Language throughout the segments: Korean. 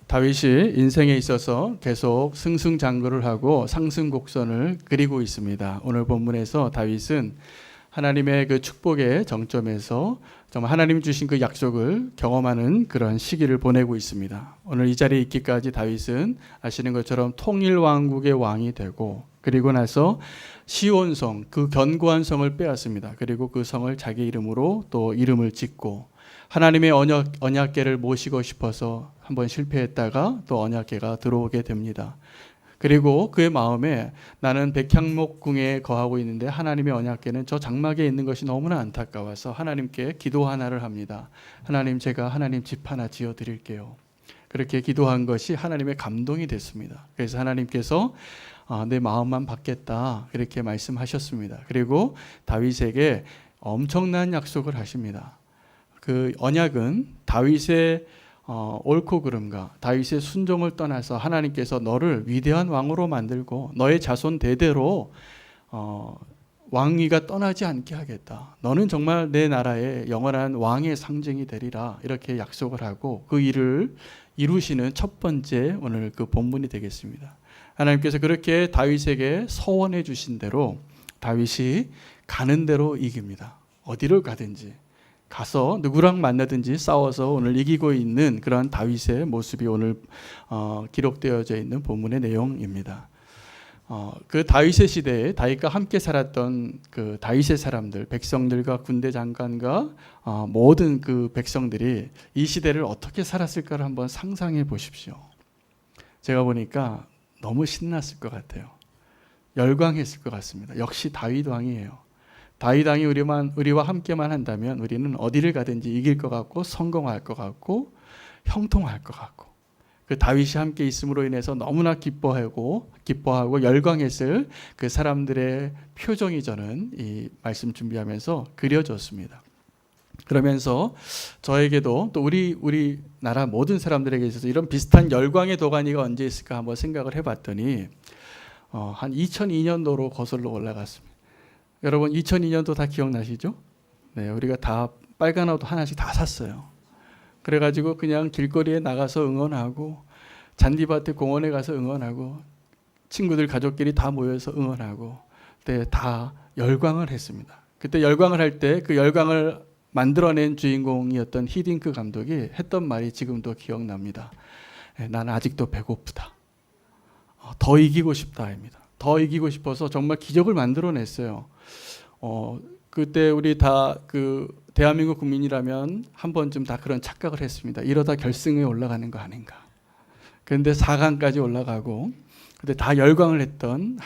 다윗이 인생에 있어서 계속 승승장구를 하고 상승곡선을 그리고 있습니다. 오늘 본문에서 다윗은 하나님의 그 축복의 정점에서 정말 하나님 주신 그 약속을 경험하는 그런 시기를 보내고 있습니다. 오늘 이 자리에 있기까지 다윗은 아시는 것처럼 통일 왕국의 왕이 되고, 그리고 나서 시온성, 그 견고한 성을 빼앗습니다. 그리고 그 성을 자기 이름으로 또 이름을 짓고, 하나님의 언약궤를 모시고 싶어서 한번 실패했다가 또 언약궤가 들어오게 됩니다. 그리고 그의 마음에 나는 백향목궁에 거하고 있는데 하나님의 언약궤는 저 장막에 있는 것이 너무나 안타까워서 하나님께 기도 하나를 합니다. 하나님, 제가 하나님 집 하나 지어 드릴게요. 그렇게 기도한 것이 하나님의 감동이 됐습니다. 그래서 하나님께서 내 마음만 받겠다 이렇게 말씀하셨습니다. 그리고 다윗에게 엄청난 약속을 하십니다. 그 언약은 다윗의 옳고 그름과 다윗의 순종을 떠나서 하나님께서 너를 위대한 왕으로 만들고 너의 자손 대대로 왕위가 떠나지 않게 하겠다. 너는 정말 내 나라의 영원한 왕의 상징이 되리라. 이렇게 약속을 하고 그 일을 이루시는 첫 번째 오늘 그 본문이 되겠습니다. 하나님께서 그렇게 다윗에게 서원해 주신 대로 다윗이 가는 대로 이깁니다. 어디를 가든지 가서 누구랑 만나든지 싸워서 오늘 이기고 있는 그런 다윗의 모습이 오늘 기록되어져 있는 본문의 내용입니다. 그 다윗의 시대에 다윗과 함께 살았던 그 다윗의 사람들, 백성들과 군대 장관과 모든 그 백성들이 이 시대를 어떻게 살았을까를 한번 상상해 보십시오. 제가 보니까 너무 신났을 것 같아요. 열광했을 것 같습니다. 역시 다윗 왕이에요. 다윗 왕이 우리와 함께만 한다면 우리는 어디를 가든지 이길 것 같고 성공할 것 같고 형통할 것 같고, 그 다윗이 함께 있음으로 인해서 너무나 기뻐하고 열광했을 그 사람들의 표정이 저는 이 말씀 준비하면서 그려졌습니다. 그러면서 저에게도 또 우리나라 모든 사람들에게 있어서 이런 비슷한 열광의 도가니가 언제 있을까 한번 생각을 해봤더니 한 2002년도로 거슬러 올라갔습니다. 여러분 2002년도 다 기억나시죠? 네, 우리가 다 빨간 옷 하나씩 다 샀어요. 그래가지고 그냥 길거리에 나가서 응원하고 잔디밭에 공원에 가서 응원하고 친구들 가족끼리 다 모여서 응원하고 그때 다 열광을 했습니다. 그때 열광을 할 때 그 열광을 만들어낸 주인공이었던 히딩크 감독이 했던 말이 지금도 기억납니다. 나는 아직도 배고프다. 더 이기고 싶다입니다. 더 이기고 싶어서 정말 기적을 만들어냈어요. 그때 우리 다 그 대한민국 국민이라면 한 번쯤 다 그런 착각을 했습니다. 이러다 결승에 올라가는 거 아닌가. 그런데 4강까지 올라가고 그때 다 열광을 했던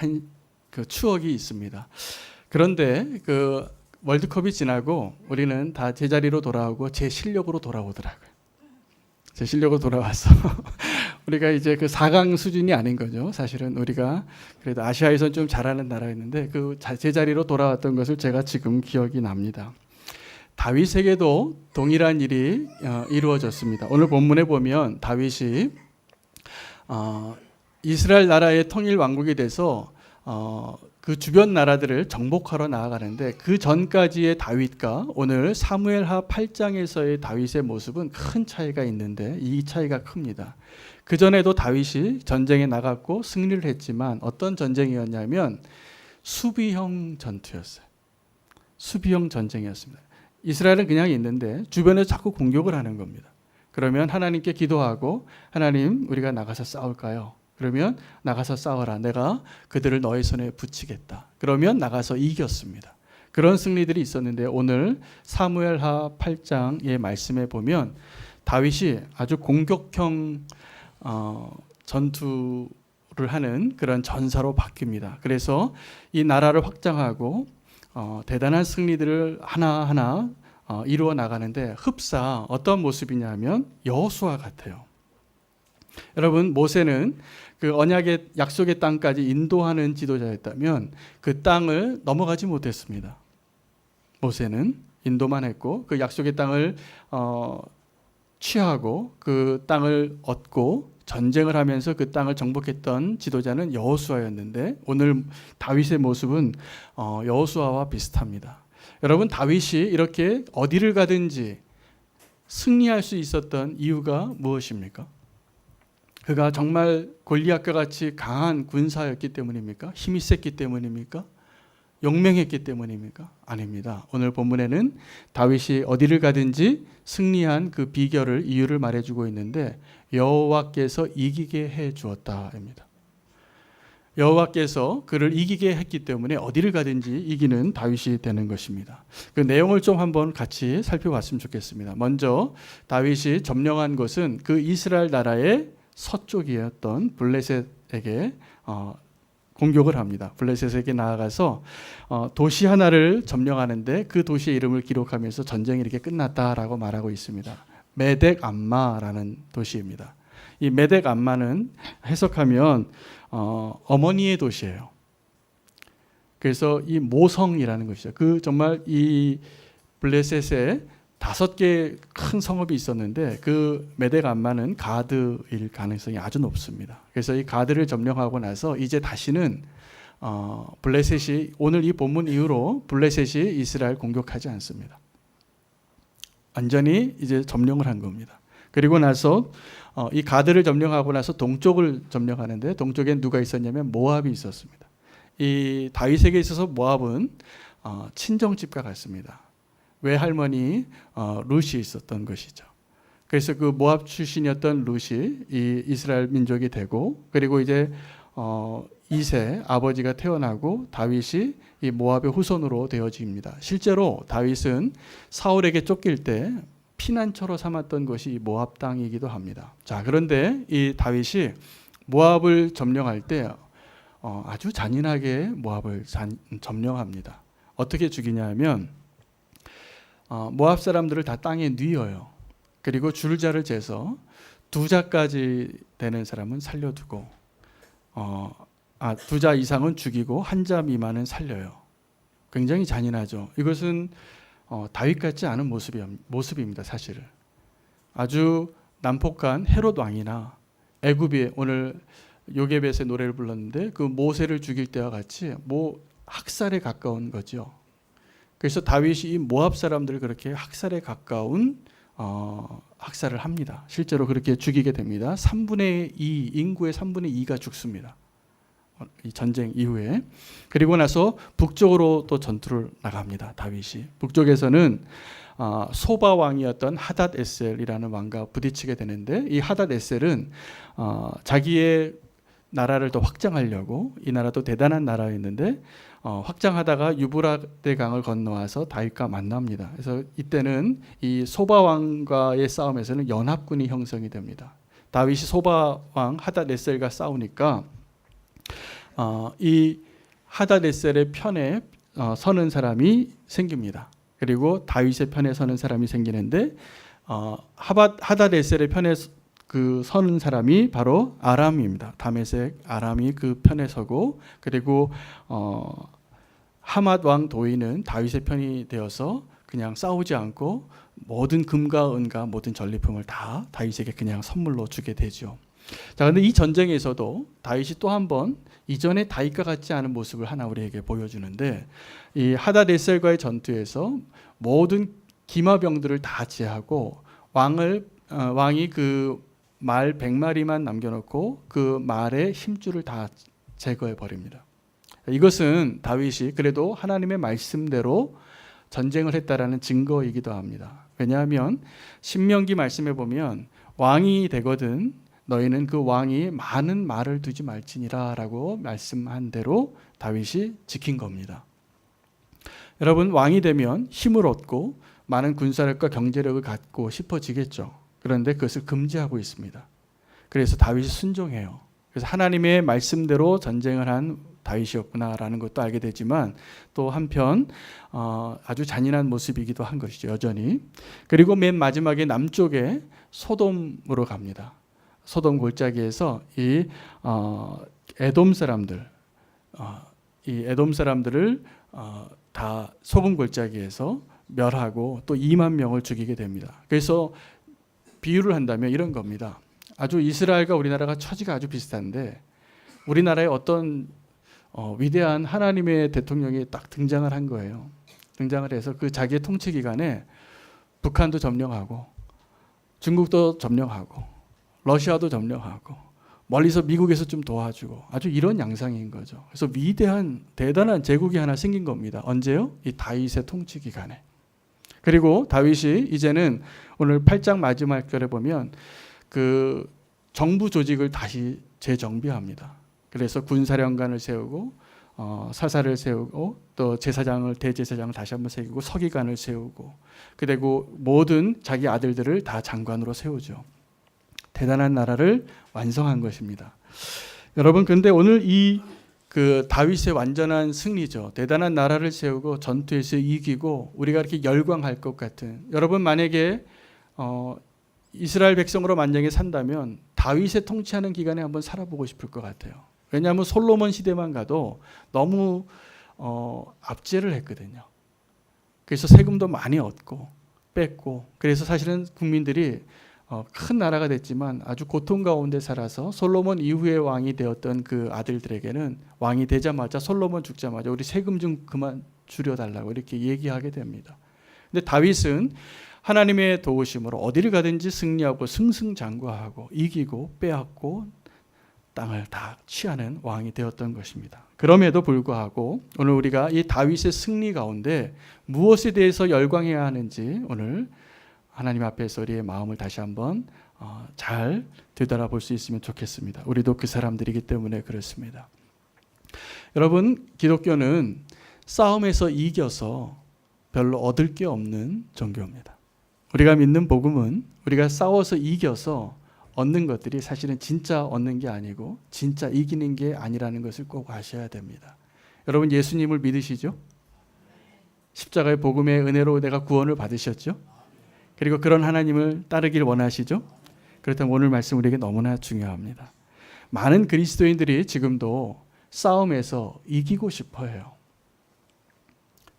그 추억이 있습니다. 그런데 그 월드컵이 지나고 우리는 다 제자리로 돌아오고 제 실력으로 돌아오더라고요. 제 실력으로 돌아와서 우리가 이제 그 4강 수준이 아닌 거죠. 사실은 우리가 그래도 아시아에선 좀 잘하는 나라였는데 그 제자리로 돌아왔던 것을 제가 지금 기억이 납니다. 다윗에게도 동일한 일이 이루어졌습니다. 오늘 본문에 보면 다윗이 이스라엘 나라의 통일 왕국이 돼서 그 주변 나라들을 정복하러 나아가는데 그 전까지의 다윗과 오늘 사무엘하 8장에서의 다윗의 모습은 큰 차이가 있는데 이 차이가 큽니다. 그 전에도 다윗이 전쟁에 나갔고 승리를 했지만 어떤 전쟁이었냐면 수비형 전투였어요. 수비형 전쟁이었습니다. 이스라엘은 그냥 있는데 주변에서 자꾸 공격을 하는 겁니다. 그러면 하나님께 기도하고 하나님, 우리가 나가서 싸울까요? 그러면 나가서 싸워라. 내가 그들을 너의 손에 붙이겠다. 그러면 나가서 이겼습니다. 그런 승리들이 있었는데 오늘 사무엘하 8장의 말씀에 보면 다윗이 아주 공격형 전투를 하는 그런 전사로 바뀝니다. 그래서 이 나라를 확장하고 대단한 승리들을 하나하나 이루어 나가는데 흡사 어떤 모습이냐면 여호수아 같아요. 여러분, 모세는 그 언약의 약속의 땅까지 인도하는 지도자였다면 그 땅을 넘어가지 못했습니다. 모세는 인도만 했고 그 약속의 땅을 취하고 그 땅을 얻고 전쟁을 하면서 그 땅을 정복했던 지도자는 여호수아였는데 오늘 다윗의 모습은 여호수아와 비슷합니다. 여러분, 다윗이 이렇게 어디를 가든지 승리할 수 있었던 이유가 무엇입니까? 그가 정말 골리앗과 같이 강한 군사였기 때문입니까? 힘이 셌기 때문입니까? 용맹했기 때문입니까? 아닙니다. 오늘 본문에는 다윗이 어디를 가든지 승리한 그 비결을, 이유를 말해주고 있는데 여호와께서 이기게 해 주었다입니다. 여호와께서 그를 이기게 했기 때문에 어디를 가든지 이기는 다윗이 되는 것입니다. 그 내용을 좀 한번 같이 살펴봤으면 좋겠습니다. 먼저 다윗이 점령한 곳은 그 이스라엘 나라의 서쪽이었던 블레셋에게 공격을 합니다. 블레셋에게 나아가서 도시 하나를 점령하는데 그 도시의 이름을 기록하면서 전쟁이 이렇게 끝났다라고 말하고 있습니다. 메덱 암마라는 도시입니다. 이 메덱 암마는 해석하면 어머니의 도시예요. 그래서 이 모성이라는 것이죠. 그 정말 이 블레셋에 5개 큰 성읍이 있었는데 그 메덱 암마는 가드일 가능성이 아주 높습니다. 그래서 이 가드를 점령하고 나서 이제 다시는 블레셋이, 오늘 이 본문 이후로 블레셋이 이스라엘 공격하지 않습니다. 완전히 이제 점령을 한 겁니다. 그리고 나서 이 가드를 점령하고 나서 동쪽을 점령하는데 동쪽엔 누가 있었냐면 모압이 있었습니다. 이 다윗에게 있어서 모압은 친정집과 같습니다. 외할머니 룻이 있었던 것이죠. 그래서 그 모압 출신이었던 룻이 이 이스라엘 민족이 되고, 그리고 이제 이세 아버지가 태어나고 다윗이 이 모압의 후손으로 되어집니다. 실제로 다윗은 사울에게 쫓길 때 피난처로 삼았던 것이 모압 땅이기도 합니다. 자, 그런데 이 다윗이 모압을 점령할 때 아주 잔인하게 모압을 점령합니다. 어떻게 죽이냐 하면 모압 사람들을 다 땅에 뉘어요. 그리고 줄자를 재서 2자까지 되는 사람은 살려두고 2자 이상은 죽이고 1자 미만은 살려요. 굉장히 잔인하죠. 이것은 다윗 같지 않은 모습입니다. 사실은 아주 난폭한 헤롯 왕이나 애굽이 오늘 요게벳의 노래를 불렀는데 그 모세를 죽일 때와 같이 학살에 가까운 거죠. 그래서 다윗이 이 모압 사람들을 그렇게 학살에 가까운 학살을 합니다. 실제로 그렇게 죽이게 됩니다. 3분의 2, 인구의 3분의 2가 죽습니다. 이 전쟁 이후에. 그리고 나서 북쪽으로 또 전투를 나갑니다. 다윗이. 북쪽에서는 소바 왕이었던 하닷 에셀이라는 왕과 부딪히게 되는데, 이 하닷 에셀은 자기의 나라를 더 확장하려고, 이 나라도 대단한 나라였는데 확장하다가 유브라데 강을 건너와서 다윗과 만납니다. 그래서 이때는 이 소바 왕과의 싸움에서는 연합군이 형성이 됩니다. 다윗이 소바 왕 하닷 에셀과 싸우니까 이 하닷 에셀의 편에 서는 사람이 생깁니다. 그리고 다윗의 편에 서는 사람이 생기는데 하닷 에셀의 편에 그 서는 사람이 바로 아람입니다. 다메섹 아람이 그 편에 서고, 그리고 하맛 왕 도이는 다윗의 편이 되어서 그냥 싸우지 않고 모든 금과 은과 모든 전리품을 다 다윗에게 그냥 선물로 주게 되죠. 자, 근데 이 전쟁에서도 다윗이 또 한 번 이전에 다윗과 같지 않은 모습을 하나 우리에게 보여주는데, 이 하닷에셀과의 전투에서 모든 기마병들을 다 제하고 왕이 그 말 100마리만 남겨놓고 그 말의 힘줄을 다 제거해 버립니다. 이것은 다윗이 그래도 하나님의 말씀대로 전쟁을 했다라는 증거이기도 합니다. 왜냐하면 신명기 말씀에 보면 왕이 되거든 너희는 그 왕이 많은 말을 두지 말지니라 라고 말씀한 대로 다윗이 지킨 겁니다. 여러분, 왕이 되면 힘을 얻고 많은 군사력과 경제력을 갖고 싶어지겠죠. 그런데 그것을 금지하고 있습니다. 그래서 다윗이 순종해요. 그래서 하나님의 말씀대로 전쟁을 한 다윗이었구나라는 것도 알게 되지만, 또 한편 아주 잔인한 모습이기도 한 것이죠, 여전히. 그리고 맨 마지막에 남쪽에 소돔으로 갑니다. 소돔 골짜기에서 이 에돔 사람들을 다 소금 골짜기에서 멸하고 또 2만 명을 죽이게 됩니다. 그래서 비유를 한다면 이런 겁니다. 아주 이스라엘과 우리나라가 처지가 아주 비슷한데, 우리나라에 어떤 위대한 하나님의 대통령이 딱 등장을 한 거예요. 등장을 해서 그 자기의 통치 기간에 북한도 점령하고 중국도 점령하고 러시아도 점령하고 멀리서 미국에서 좀 도와주고 아주 이런 양상인 거죠. 그래서 위대한 대단한 제국이 하나 생긴 겁니다. 언제요? 이 다윗의 통치 기간에. 그리고 다윗이 이제는 오늘 8장 마지막 절에 보면 그 정부 조직을 다시 재정비합니다. 그래서 군사령관을 세우고 사사를 세우고 또 제사장을 대제사장을 다시 한번 세우고 서기관을 세우고 그리고 모든 자기 아들들을 다 장관으로 세우죠. 대단한 나라를 완성한 것입니다. 여러분, 근데 오늘 이 그 다윗의 완전한 승리죠. 대단한 나라를 세우고 전투에서 이기고 우리가 이렇게 열광할 것 같은, 여러분 만약에 이스라엘 백성으로 만약에 산다면 다윗의 통치하는 기간에 한번 살아보고 싶을 것 같아요. 왜냐하면 솔로몬 시대만 가도 너무 압제를 했거든요. 그래서 세금도 많이 얻고 뺐고, 그래서 사실은 국민들이 큰 나라가 됐지만 아주 고통 가운데 살아서 솔로몬 이후에 왕이 되었던 그 아들들에게는 왕이 되자마자 솔로몬 죽자마자 우리 세금 좀 그만 줄여달라고 이렇게 얘기하게 됩니다. 근데 다윗은 하나님의 도우심으로 어디를 가든지 승리하고 승승장구하고 이기고 빼앗고 땅을 다 취하는 왕이 되었던 것입니다. 그럼에도 불구하고 오늘 우리가 이 다윗의 승리 가운데 무엇에 대해서 열광해야 하는지 오늘 하나님 앞에서 우리의 마음을 다시 한번 잘 되돌아볼 수 있으면 좋겠습니다. 우리도 그 사람들이기 때문에 그렇습니다. 여러분, 기독교는 싸움에서 이겨서 별로 얻을 게 없는 종교입니다. 우리가 믿는 복음은 우리가 싸워서 이겨서 얻는 것들이 사실은 진짜 얻는 게 아니고 진짜 이기는 게 아니라는 것을 꼭 아셔야 됩니다. 여러분, 예수님을 믿으시죠? 십자가의 복음의 은혜로 내가 구원을 받으셨죠? 그리고 그런 하나님을 따르길 원하시죠? 그렇다면 오늘 말씀 우리에게 너무나 중요합니다. 많은 그리스도인들이 지금도 싸움에서 이기고 싶어 해요.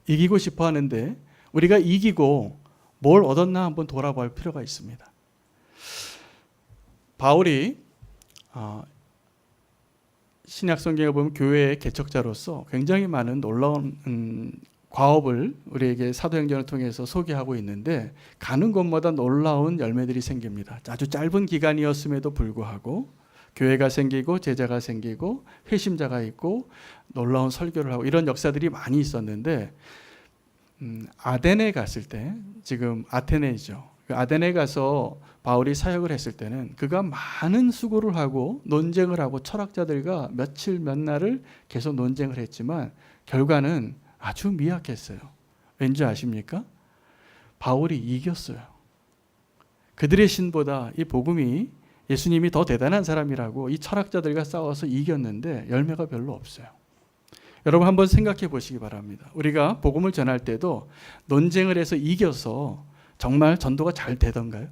이기고 싶어 하는데 우리가 이기고 뭘 얻었나 한번 돌아볼 필요가 있습니다. 바울이 신약 성경에 보면 교회의 개척자로서 굉장히 많은 놀라운 과업을 우리에게 사도행전을 통해서 소개하고 있는데 가는 곳마다 놀라운 열매들이 생깁니다. 아주 짧은 기간이었음에도 불구하고 교회가 생기고 제자가 생기고 회심자가 있고 놀라운 설교를 하고 이런 역사들이 많이 있었는데 아덴에 갔을 때, 지금 아테네이죠. 아덴에 가서 바울이 사역을 했을 때는 그가 많은 수고를 하고 논쟁을 하고 철학자들과 며칠 몇 날을 계속 논쟁을 했지만 결과는 아주 미약했어요. 왠지 아십니까? 바울이 이겼어요. 그들의 신보다 이 복음이 예수님이 더 대단한 사람이라고 이 철학자들과 싸워서 이겼는데 열매가 별로 없어요. 여러분 한번 생각해 보시기 바랍니다. 우리가 복음을 전할 때도 논쟁을 해서 이겨서 정말 전도가 잘 되던가요?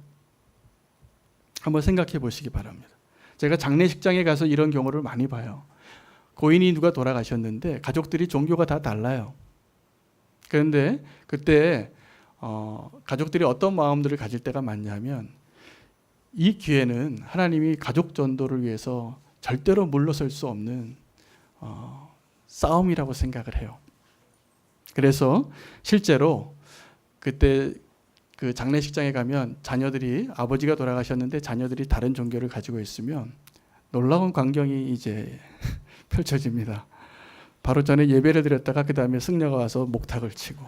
한번 생각해 보시기 바랍니다. 제가 장례식장에 가서 이런 경우를 많이 봐요. 고인이 누가 돌아가셨는데 가족들이 종교가 다 달라요. 그런데 그때 가족들이 어떤 마음들을 가질 때가 많냐면 이 기회는 하나님이 가족 전도를 위해서 절대로 물러설 수 없는 싸움이라고 생각을 해요. 그래서 실제로 그때 그 장례식장에 가면 자녀들이, 아버지가 돌아가셨는데 자녀들이 다른 종교를 가지고 있으면 놀라운 광경이 이제 펼쳐집니다. 바로 전에 예배를 드렸다가 그 다음에 승려가 와서 목탁을 치고,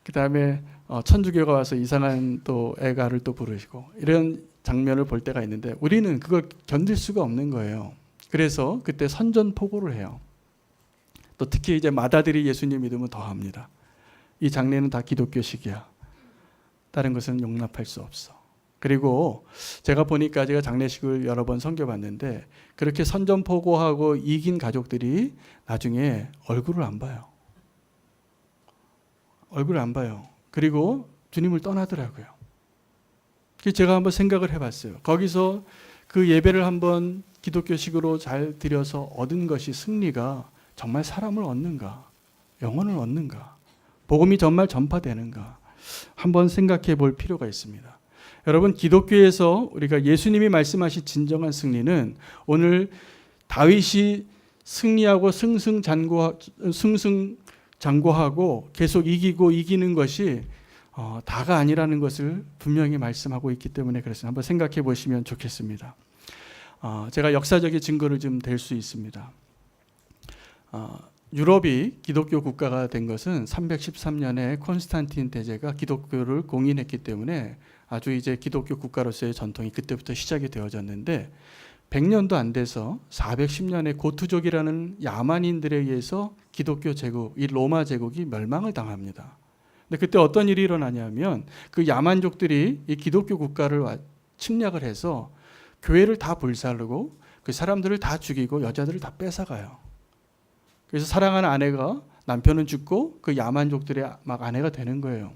그 다음에 천주교가 와서 이상한 또 애가를 또 부르시고, 이런 장면을 볼 때가 있는데 우리는 그걸 견딜 수가 없는 거예요. 그래서 그때 선전포고를 해요. 또 특히 이제 맏아들이 예수님 믿으면 더 합니다. 이 장례는 다 기독교식이야. 다른 것은 용납할 수 없어. 그리고 제가 보니까 제가 장례식을 여러 번 섬겨봤는데 그렇게 선전포고하고 이긴 가족들이 나중에 얼굴을 안 봐요. 얼굴을 안 봐요. 그리고 주님을 떠나더라고요. 그래서 제가 한번 생각을 해봤어요. 거기서 그 예배를 한번 기독교식으로 잘 드려서 얻은 것이 승리가 정말 사람을 얻는가? 영혼을 얻는가? 복음이 정말 전파되는가? 한번 생각해 볼 필요가 있습니다. 여러분, 기독교에서 우리가 예수님이 말씀하신 진정한 승리는 오늘 다윗이 승리하고 승승장구하고 계속 이기고 이기는 것이 다가 아니라는 것을 분명히 말씀하고 있기 때문에 그래서 한번 생각해 보시면 좋겠습니다. 제가 역사적인 증거를 좀 댈 수 있습니다. 유럽이 기독교 국가가 된 것은 313년에 콘스탄틴 대제가 기독교를 공인했기 때문에 아주 이제 기독교 국가로서의 전통이 그때부터 시작이 되어졌는데 100년도 안 돼서 410년에 고투족이라는 야만인들에 의해서 기독교 제국, 이 로마 제국이 멸망을 당합니다. 근데 그때 어떤 일이 일어나냐면 그 야만족들이 이 기독교 국가를 침략을 해서 교회를 다 불살르고 그 사람들을 다 죽이고 여자들을 다 뺏어가요. 그래서 사랑하는 아내가 남편은 죽고 그 야만족들의 막 아내가 되는 거예요.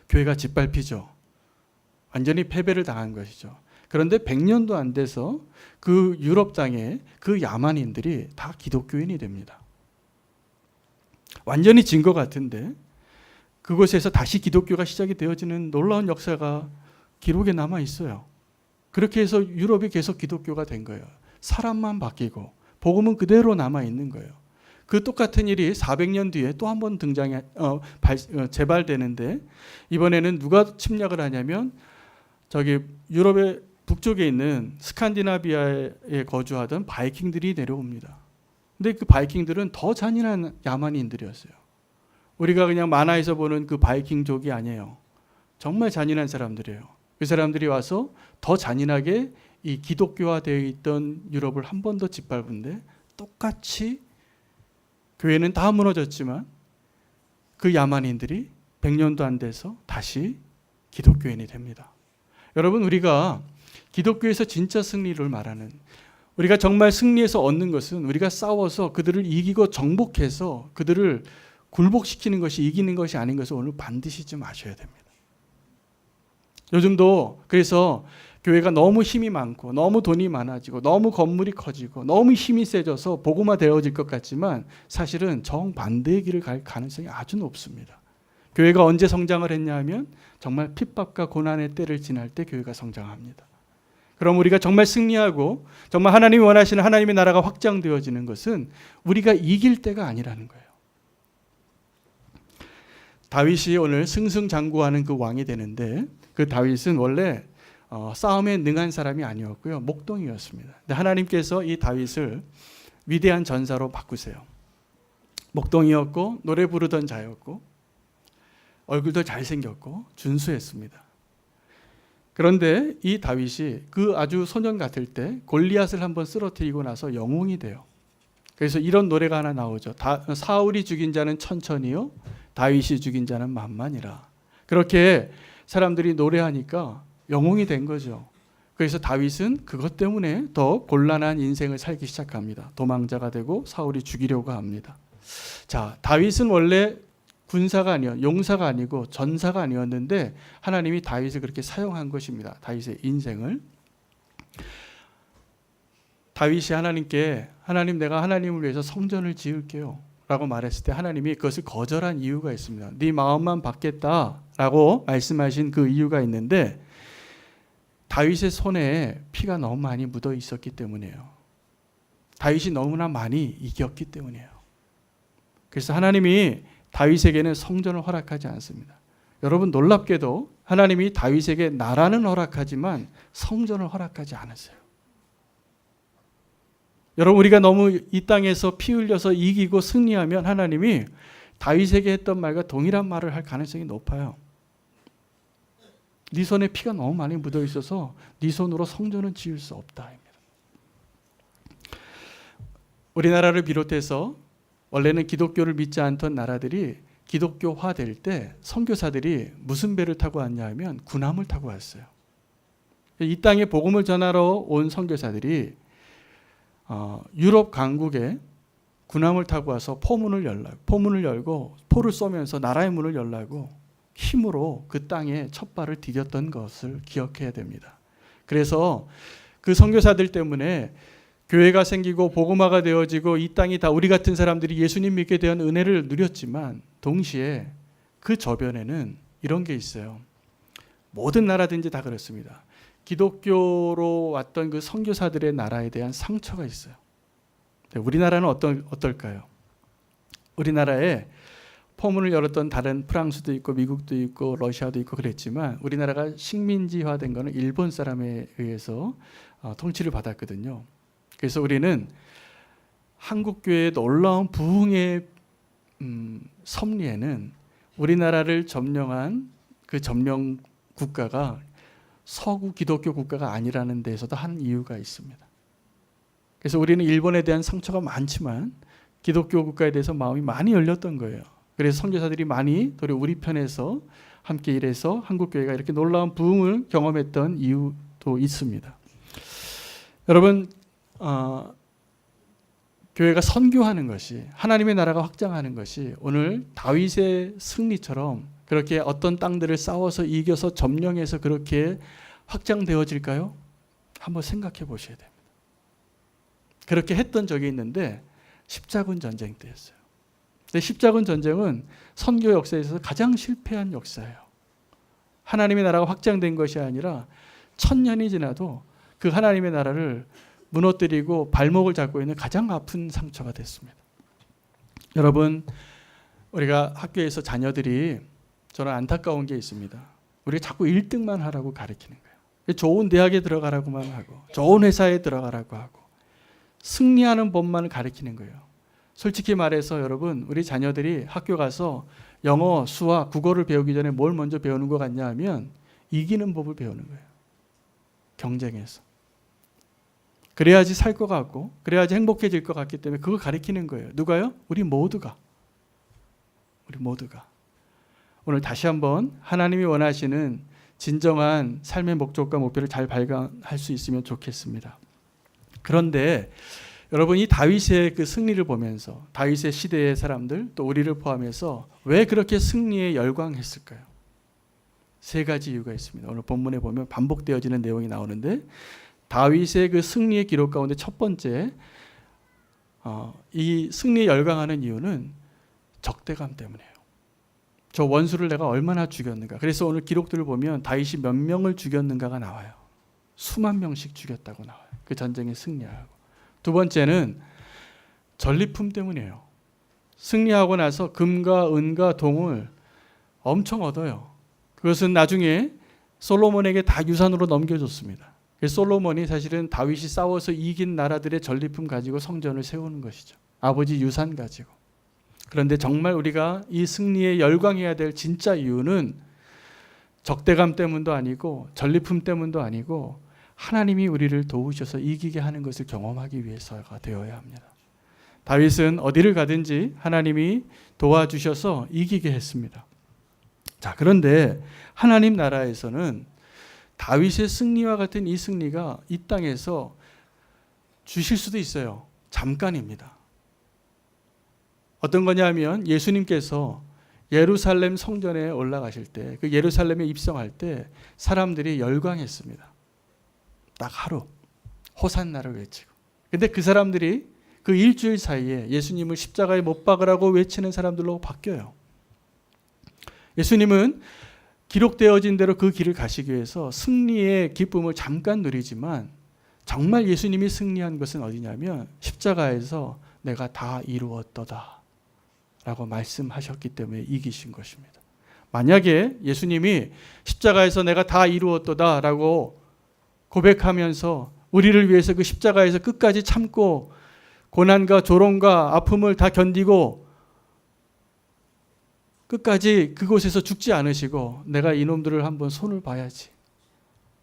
교회가 짓밟히죠. 완전히 패배를 당한 것이죠. 그런데 100년도 안 돼서 그 유럽 땅에 그 야만인들이 다 기독교인이 됩니다. 완전히 진 것 같은데 그곳에서 다시 기독교가 시작이 되어지는 놀라운 역사가 기록에 남아 있어요. 그렇게 해서 유럽이 계속 기독교가 된 거예요. 사람만 바뀌고 복음은 그대로 남아 있는 거예요. 그 똑같은 일이 400년 뒤에 또 한 번 재발되는데 이번에는 누가 침략을 하냐면 저기 유럽의 북쪽에 있는 스칸디나비아에 거주하던 바이킹들이 내려옵니다. 근데 그 바이킹들은 더 잔인한 야만인들이었어요. 우리가 그냥 만화에서 보는 그 바이킹족이 아니에요. 정말 잔인한 사람들이에요. 그 사람들이 와서 더 잔인하게 이 기독교화되어 있던 유럽을 한 번 더 짓밟은데 똑같이 교회는 다 무너졌지만 그 야만인들이 100년도 안 돼서 다시 기독교인이 됩니다. 여러분, 우리가 기독교에서 진짜 승리를 말하는, 우리가 정말 승리해서 얻는 것은 우리가 싸워서 그들을 이기고 정복해서 그들을 굴복시키는 것이 이기는 것이 아닌 것을 오늘 반드시 좀 아셔야 됩니다. 요즘도 그래서 교회가 너무 힘이 많고 너무 돈이 많아지고 너무 건물이 커지고 너무 힘이 세져서 복음화되어질 것 같지만 사실은 정반대의 길을 갈 가능성이 아주 높습니다. 교회가 언제 성장을 했냐 하면 정말 핍박과 고난의 때를 지날 때 교회가 성장합니다. 그럼 우리가 정말 승리하고 정말 하나님이 원하시는 하나님의 나라가 확장되어지는 것은 우리가 이길 때가 아니라는 거예요. 다윗이 오늘 승승장구하는 그 왕이 되는데 그 다윗은 원래 싸움에 능한 사람이 아니었고요. 목동이었습니다. 근데 하나님께서 이 다윗을 위대한 전사로 바꾸세요. 목동이었고 노래 부르던 자였고 얼굴도 잘생겼고 준수했습니다. 그런데 이 다윗이 그 아주 소년 같을 때 골리앗을 한번 쓰러뜨리고 나서 영웅이 돼요. 그래서 이런 노래가 하나 나오죠. 사울이 죽인 자는 천천히요, 다윗이 죽인 자는 만만이라. 그렇게 사람들이 노래하니까 영웅이 된 거죠. 그래서 다윗은 그것 때문에 더 곤란한 인생을 살기 시작합니다. 도망자가 되고 사울이 죽이려고 합니다. 자, 다윗은 원래 군사가 아니요, 용사가 아니고 전사가 아니었는데 하나님이 다윗을 그렇게 사용한 것입니다. 다윗의 인생을. 다윗이 하나님께 하나님, 내가 하나님을 위해서 성전을 지을게요 라고 말했을 때 하나님이 그것을 거절한 이유가 있습니다. 네 마음만 받겠다라고 말씀하신 그 이유가 있는데 다윗의 손에 피가 너무 많이 묻어 있었기 때문이에요. 다윗이 너무나 많이 이겼기 때문이에요. 그래서 하나님이 다윗에게는 성전을 허락하지 않습니다. 여러분, 놀랍게도 하나님이 다윗에게 나라는 허락하지만 성전을 허락하지 않았어요. 여러분, 우리가 너무 이 땅에서 피 흘려서 이기고 승리하면 하나님이 다윗에게 했던 말과 동일한 말을 할 가능성이 높아요. 네 손에 피가 너무 많이 묻어 있어서 네 손으로 성전은 지을 수 없다. 우리나라를 비롯해서 원래는 기독교를 믿지 않던 나라들이 기독교화될 때 선교사들이 무슨 배를 타고 왔냐 하면 군함을 타고 왔어요. 이 땅에 복음을 전하러 온 선교사들이 유럽 강국에 군함을 타고 와서 포문을 열고 포를 쏘면서 나라의 문을 열라고 힘으로 그 땅에 첫 발을 디뎠던 것을 기억해야 됩니다. 그래서 그 선교사들 때문에 교회가 생기고 복음화가 되어지고 이 땅이 다 우리 같은 사람들이 예수님 믿게 된 은혜를 누렸지만 동시에 그 저변에는 이런 게 있어요. 모든 나라든지 다 그렇습니다. 기독교로 왔던 그 선교사들의 나라에 대한 상처가 있어요. 우리나라는 어떨까요? 우리나라에 포문을 열었던 다른 프랑스도 있고 미국도 있고 러시아도 있고 그랬지만 우리나라가 식민지화된 거는 일본 사람에 의해서 통치를 받았거든요. 그래서 우리는 한국교회의 놀라운 부흥의 섭리에는 우리나라를 점령한 그 점령 국가가 서구 기독교 국가가 아니라는 데에서도 한 이유가 있습니다. 그래서 우리는 일본에 대한 상처가 많지만 기독교 국가에 대해서 마음이 많이 열렸던 거예요. 그래서 선교사들이 많이 도리어 우리 편에서 함께 일해서 한국교회가 이렇게 놀라운 부흥을 경험했던 이유도 있습니다. 여러분, 교회가 선교하는 것이, 하나님의 나라가 확장하는 것이 오늘 다윗의 승리처럼 그렇게 어떤 땅들을 싸워서 이겨서 점령해서 그렇게 확장되어질까요? 한번 생각해 보셔야 됩니다. 그렇게 했던 적이 있는데 십자군 전쟁 때였어요. 근데 십자군 전쟁은 선교 역사에서 가장 실패한 역사예요. 하나님의 나라가 확장된 것이 아니라 1000년이 지나도 그 하나님의 나라를 무너뜨리고 발목을 잡고 있는 가장 아픈 상처가 됐습니다. 여러분, 우리가 학교에서 자녀들이 저는 안타까운 게 있습니다. 우리가 자꾸 1등만 하라고 가르치는 거예요. 좋은 대학에 들어가라고만 하고 좋은 회사에 들어가라고 하고 승리하는 법만 가르치는 거예요. 솔직히 말해서 여러분, 우리 자녀들이 학교 가서 영어, 수학, 국어를 배우기 전에 뭘 먼저 배우는 것 같냐 하면 이기는 법을 배우는 거예요. 경쟁에서. 그래야지 살 것 같고 그래야지 행복해질 것 같기 때문에 그걸 가르치는 거예요. 누가요? 우리 모두가. 오늘 다시 한번 하나님이 원하시는 진정한 삶의 목적과 목표를 잘 발견할 수 있으면 좋겠습니다. 그런데 여러분, 이 다윗의 그 승리를 보면서 다윗의 시대의 사람들 또 우리를 포함해서 왜 그렇게 승리에 열광했을까요? 3가지 이유가 있습니다. 오늘 본문에 보면 반복되어지는 내용이 나오는데 다윗의 그 승리의 기록 가운데 첫 번째, 이 승리에 열광하는 이유는 적대감 때문이에요. 저 원수를 내가 얼마나 죽였는가. 그래서 오늘 기록들을 보면 다윗이 몇 명을 죽였는가가 나와요. 수만 명씩 죽였다고 나와요. 그 전쟁에 승리하고. 두 번째는 전리품 때문이에요. 승리하고 나서 금과 은과 동을 엄청 얻어요. 그것은 나중에 솔로몬에게 다 유산으로 넘겨줬습니다. 솔로몬이 사실은 다윗이 싸워서 이긴 나라들의 전리품 가지고 성전을 세우는 것이죠. 아버지 유산 가지고. 그런데 정말 우리가 이 승리에 열광해야 될 진짜 이유는 적대감 때문도 아니고 전리품 때문도 아니고 하나님이 우리를 도우셔서 이기게 하는 것을 경험하기 위해서가 되어야 합니다. 다윗은 어디를 가든지 하나님이 도와주셔서 이기게 했습니다. 자, 그런데 하나님 나라에서는 다윗의 승리와 같은 이 승리가 이 땅에서 주실 수도 있어요. 잠깐입니다. 어떤 거냐면 예수님께서 예루살렘 성전에 올라가실 때, 그 예루살렘에 입성할 때 사람들이 열광했습니다. 딱 하루 호산나를 외치고. 근데 그 사람들이 그 일주일 사이에 예수님을 십자가에 못 박으라고 외치는 사람들로 바뀌어요. 예수님은 기록되어진 대로 그 길을 가시기 위해서 승리의 기쁨을 잠깐 누리지만 정말 예수님이 승리한 것은 어디냐면 십자가에서 내가 다 이루었도다 라고 말씀하셨기 때문에 이기신 것입니다. 만약에 예수님이 십자가에서 내가 다 이루었도다 라고 고백하면서 우리를 위해서 그 십자가에서 끝까지 참고 고난과 조롱과 아픔을 다 견디고 끝까지 그곳에서 죽지 않으시고 내가 이놈들을 한번 손을 봐야지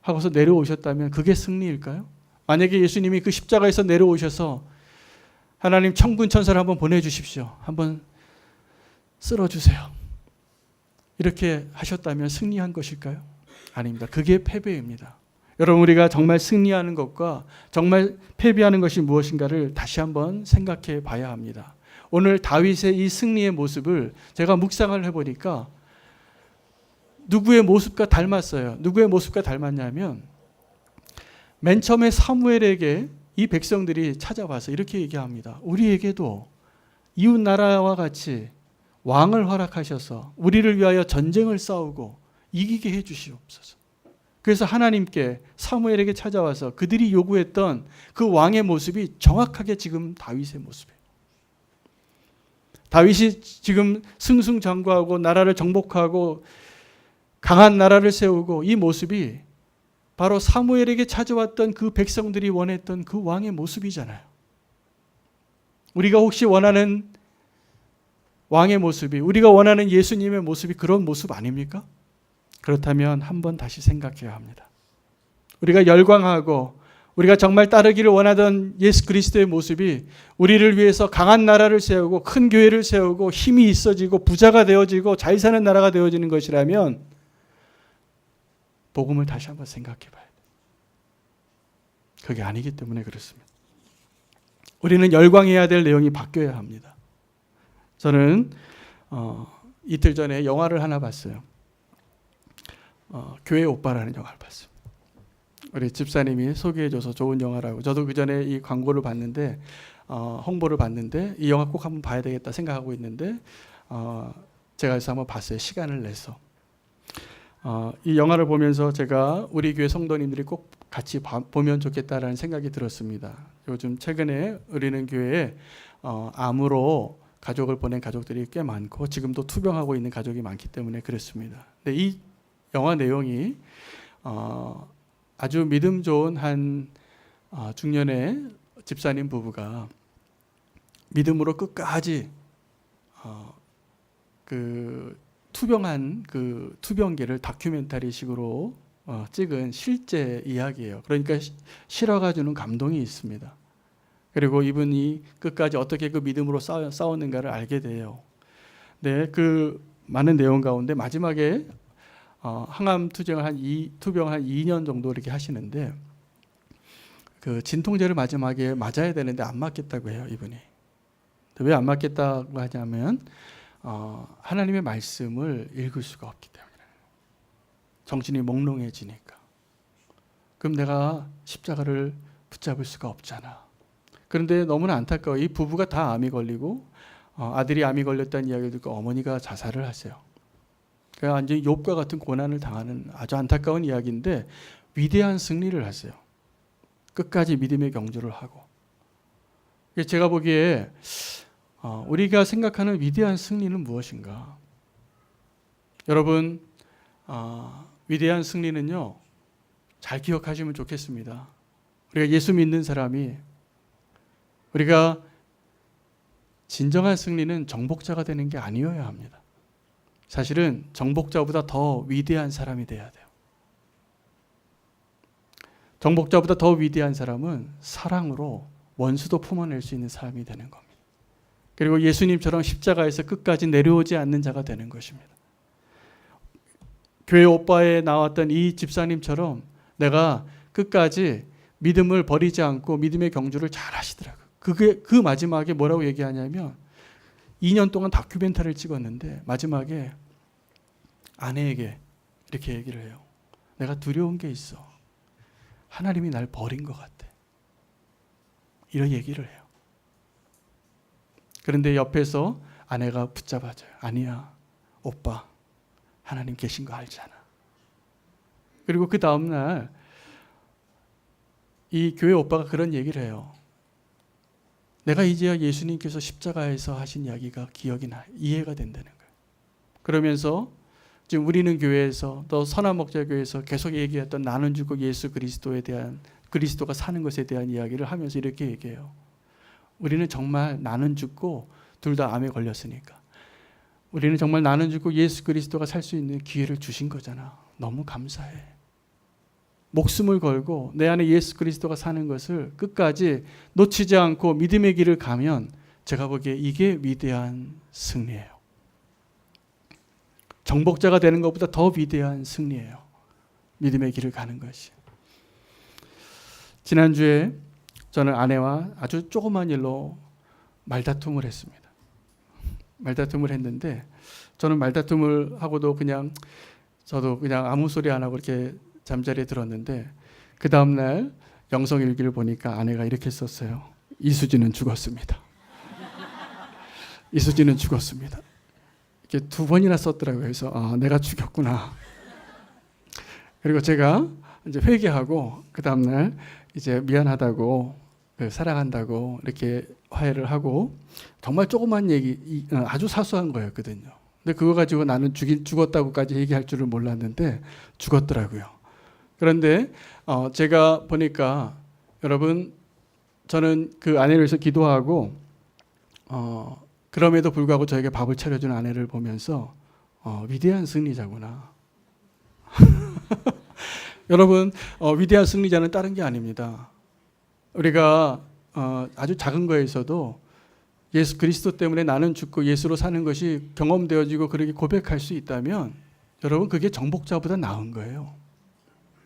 하고서 내려오셨다면 그게 승리일까요? 만약에 예수님이 그 십자가에서 내려오셔서 하나님 천군 천사를 한번 보내주십시오. 한번 쓸어주세요. 이렇게 하셨다면 승리한 것일까요? 아닙니다. 그게 패배입니다. 여러분, 우리가 정말 승리하는 것과 정말 패배하는 것이 무엇인가를 다시 한번 생각해 봐야 합니다. 오늘 다윗의 이 승리의 모습을 제가 묵상을 해보니까 누구의 모습과 닮았어요. 누구의 모습과 닮았냐면 맨 처음에 사무엘에게 이 백성들이 찾아와서 이렇게 얘기합니다. 우리에게도 이웃 나라와 같이 왕을 허락하셔서 우리를 위하여 전쟁을 싸우고 이기게 해 주시옵소서. 그래서 하나님께 사무엘에게 찾아와서 그들이 요구했던 그 왕의 모습이 정확하게 지금 다윗의 모습이에요. 다윗이 지금 승승장구하고 나라를 정복하고 강한 나라를 세우고 이 모습이 바로 사무엘에게 찾아왔던 그 백성들이 원했던 그 왕의 모습이잖아요. 우리가 혹시 원하는 왕의 모습이, 우리가 원하는 예수님의 모습이 그런 모습 아닙니까? 그렇다면 한번 다시 생각해야 합니다. 우리가 열광하고 우리가 정말 따르기를 원하던 예수 그리스도의 모습이 우리를 위해서 강한 나라를 세우고 큰 교회를 세우고 힘이 있어지고 부자가 되어지고 잘 사는 나라가 되어지는 것이라면 복음을 다시 한번 생각해 봐야 돼요. 그게 아니기 때문에 그렇습니다. 우리는 열광해야 될 내용이 바뀌어야 합니다. 저는 이틀 전에 영화를 하나 봤어요. 교회 오빠라는 영화를 봤어요. 우리 집사님이 소개해줘서 좋은 영화라고. 저도 그 전에 이 광고를 봤는데 홍보를 봤는데 이 영화 꼭 한번 봐야 되겠다 생각하고 있는데 제가 그래서 한번 봤어요. 시간을 내서. 이 영화를 보면서 제가 우리 교회 성도님들이 꼭 같이 보면 좋겠다라는 생각이 들었습니다. 요즘 최근에 우리는 교회에 암으로 가족을 보낸 가족들이 꽤 많고 지금도 투병하고 있는 가족이 많기 때문에 그렇습니다. 근데 이 영화 내용이 아주 믿음 좋은 한 중년의 집사님 부부가 믿음으로 끝까지 그 투병한 그 투병기를 다큐멘터리식으로 찍은 실제 이야기예요. 그러니까 실화가 주는 감동이 있습니다. 그리고 이분이 끝까지 어떻게 그 믿음으로 싸웠는가를 알게 돼요. 네, 그 많은 내용 가운데 마지막에 항암 투병을 한 2년 정도 이렇게 하시는데 그 진통제를 마지막에 맞아야 되는데 안 맞겠다고 해요, 이분이. 왜 안 맞겠다고 하냐면 하나님의 말씀을 읽을 수가 없기 때문에. 정신이 몽롱해지니까. 그럼 내가 십자가를 붙잡을 수가 없잖아. 그런데 너무나 안타까워. 이 부부가 다 암이 걸리고 아들이 암이 걸렸다는 이야기를 듣고 어머니가 자살을 하세요. 그러니까 완전히 욥과 같은 고난을 당하는 아주 안타까운 이야기인데 위대한 승리를 하세요. 끝까지 믿음의 경주를 하고. 제가 보기에 우리가 생각하는 위대한 승리는 무엇인가? 여러분, 위대한 승리는요, 잘 기억하시면 좋겠습니다. 우리가 예수 믿는 사람이 우리가 진정한 승리는 정복자가 되는 게 아니어야 합니다. 사실은 정복자보다 더 위대한 사람이 돼야 돼요. 정복자보다 더 위대한 사람은 사랑으로 원수도 품어낼 수 있는 사람이 되는 겁니다. 그리고 예수님처럼 십자가에서 끝까지 내려오지 않는 자가 되는 것입니다. 교회 오빠에 나왔던 이 집사님처럼 내가 끝까지 믿음을 버리지 않고 믿음의 경주를 잘 하시더라고요. 그 마지막에 뭐라고 얘기하냐면 2년 동안 다큐멘터리를 찍었는데 마지막에 아내에게 이렇게 얘기를 해요. 내가 두려운 게 있어. 하나님이 날 버린 것 같아. 이런 얘기를 해요. 그런데 옆에서 아내가 붙잡아줘요. 아니야, 오빠. 하나님 계신 거 알잖아. 그리고 그 다음날 이 교회 오빠가 그런 얘기를 해요. 내가 이제야 예수님께서 십자가에서 하신 이야기가 기억이 나, 이해가 된다는 거예요. 그러면서 지금 우리는 교회에서 또 선한목자교회에서 계속 얘기했던 나는 죽고 예수 그리스도에 대한 그리스도가 사는 것에 대한 이야기를 하면서 이렇게 얘기해요. 우리는 정말 나는 죽고 둘 다 암에 걸렸으니까 우리는 정말 나는 죽고 예수 그리스도가 살 수 있는 기회를 주신 거잖아. 너무 감사해. 목숨을 걸고 내 안에 예수 그리스도가 사는 것을 끝까지 놓치지 않고 믿음의 길을 가면 제가 보기에 이게 위대한 승리예요. 정복자가 되는 것보다 더 위대한 승리예요. 믿음의 길을 가는 것이. 지난주에 저는 아내와 아주 조그만 일로 말다툼을 했습니다. 말다툼을 했는데 저는 말다툼을 하고도 저도 그냥 아무 소리 안 하고 이렇게 잠자리에 들었는데 그 다음날 영성일기를 보니까 아내가 이렇게 썼어요. 이수지는 죽었습니다. 이수지는 죽었습니다. 이렇게 2번이나 썼더라고요. 그래서 내가 죽였구나. 그리고 제가 이제 회개하고 그 다음날 이제 미안하다고 사랑한다고 이렇게 화해를 하고 정말 조그만 얘기, 아주 사소한 거였거든요. 근데 그거 가지고 나는 죽었다고까지 얘기할 줄을 몰랐는데 죽었더라고요. 그런데 제가 보니까 여러분, 저는 그 아내를 위해서 기도하고 그럼에도 불구하고 저에게 밥을 차려준 아내를 보면서 위대한 승리자구나. 여러분, 위대한 승리자는 다른 게 아닙니다. 우리가 아주 작은 거에서도 예수 그리스도 때문에 나는 죽고 예수로 사는 것이 경험되어지고 그렇게 고백할 수 있다면 여러분, 그게 정복자보다 나은 거예요.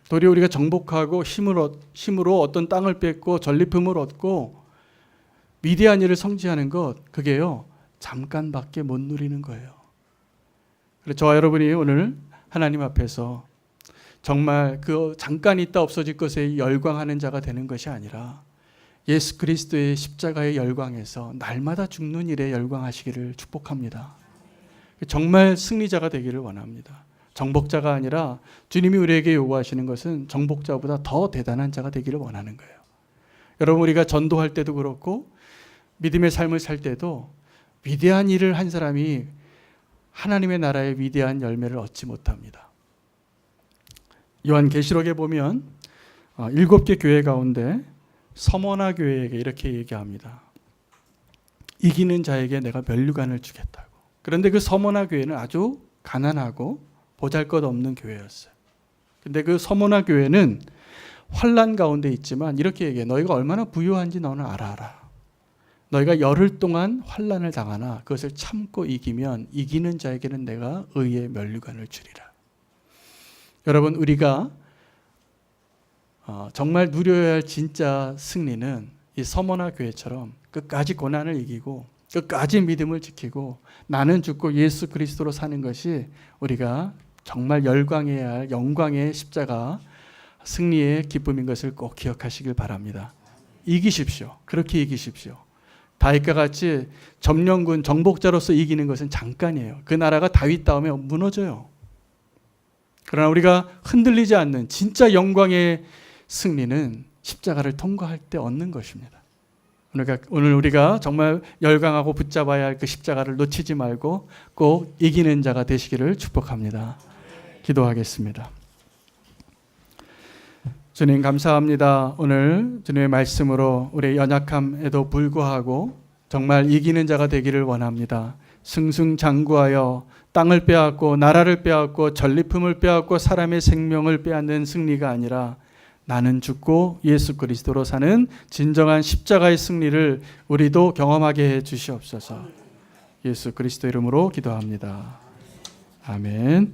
도리어 우리가 정복하고 힘으로 어떤 땅을 뺏고 전리품을 얻고 위대한 일을 성취하는 것, 그게요 잠깐밖에 못 누리는 거예요. 그래서 저와 여러분이 오늘 하나님 앞에서 정말 그 잠깐 있다 없어질 것에 열광하는 자가 되는 것이 아니라 예수 그리스도의 십자가의 열광에서 날마다 죽는 일에 열광하시기를 축복합니다. 정말 승리자가 되기를 원합니다. 정복자가 아니라 주님이 우리에게 요구하시는 것은 정복자보다 더 대단한 자가 되기를 원하는 거예요. 여러분, 우리가 전도할 때도 그렇고 믿음의 삶을 살 때도 위대한 일을 한 사람이 하나님의 나라의 위대한 열매를 얻지 못합니다. 요한계시록에 보면 7개 교회 가운데 서머나 교회에게 이렇게 얘기합니다. 이기는 자에게 내가 면류관을 주겠다고. 그런데 그 서머나 교회는 아주 가난하고 보잘것없는 교회였어요. 근데 그 서머나 교회는 환난 가운데 있지만 이렇게 얘기해. 너희가 얼마나 부유한지 너는 알아라. 너희가 열흘 동안 환난을 당하나 그것을 참고 이기면 이기는 자에게는 내가 의의 면류관을 주리라. 여러분, 우리가 정말 누려야 할 진짜 승리는 이 서머나 교회처럼 끝까지 고난을 이기고 끝까지 믿음을 지키고 나는 죽고 예수 그리스도로 사는 것이 우리가 정말 열광해야 할 영광의 십자가 승리의 기쁨인 것을 꼭 기억하시길 바랍니다. 이기십시오. 그렇게 이기십시오. 다윗과 같이 점령군 정복자로서 이기는 것은 잠깐이에요. 그 나라가 다윗 다음에 무너져요. 그러나 우리가 흔들리지 않는 진짜 영광의 승리는 십자가를 통과할 때 얻는 것입니다. 오늘 우리가 정말 열광하고 붙잡아야 할 그 십자가를 놓치지 말고 꼭 이기는 자가 되시기를 축복합니다. 기도하겠습니다. 주님, 감사합니다. 오늘 주님의 말씀으로 우리의 연약함에도 불구하고 정말 이기는 자가 되기를 원합니다. 승승장구하여 땅을 빼앗고 나라를 빼앗고 전리품을 빼앗고 사람의 생명을 빼앗는 승리가 아니라 나는 죽고 예수 그리스도로 사는 진정한 십자가의 승리를 우리도 경험하게 해 주시옵소서. 예수 그리스도 이름으로 기도합니다. 아멘.